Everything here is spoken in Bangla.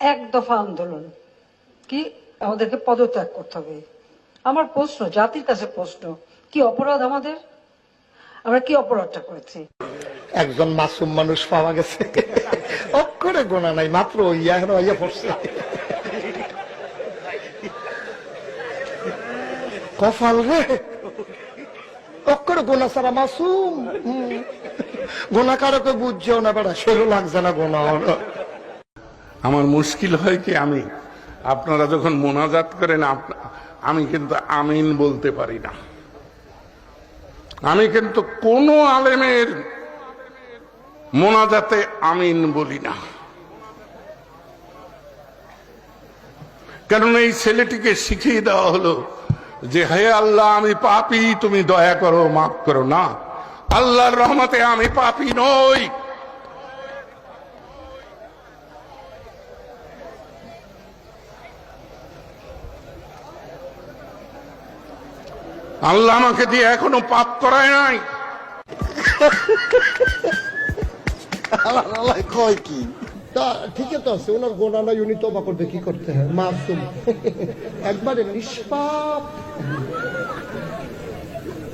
এক দফা আন্দোলন কি আমাদেরকে পদত্যাগ করতে হবে। আমার প্রশ্ন, জাতির কাছে প্রশ্ন, কি অপরাধ আমাদের? আমরা কি অপরাধটা করেছি? একজন মাসুম মানুষ পাওয়া গেছে, অক্ষরে গোনা নাই, মাত্র ইয়া পড়ছে। কপাল রে, অক্ষরে গোনা ছাড়া মাসুম। গোনা কারকে বুঝছেও না, বেড়া সেরও লাগছে না গোনা। আমার মুশকিল হয় কি, আমি আপনারা যখন মোনাজাত করেন আমি কিন্তু আমিন বলতে পারি না। আমি কিন্তু কোন আলেমের মোনাজাতে আমিন বলি না, কারণ এই ছেলেটিকে শিখিয়ে দেওয়া হলো যে হে আল্লাহ আমি পাপী, তুমি দয়া করো, মাফ করো। না, আল্লাহর রহমতে আমি পাপী নই। আল্লাহ আমাকে দিয়ে এখনো পাপ করায় নাই। কয় কি তা ঠিকই তো আছে, ওনার গোনা নাই, উনি তওবা করবে, কি করতে হয়, মাসুম একবারে নিষ্পাপ।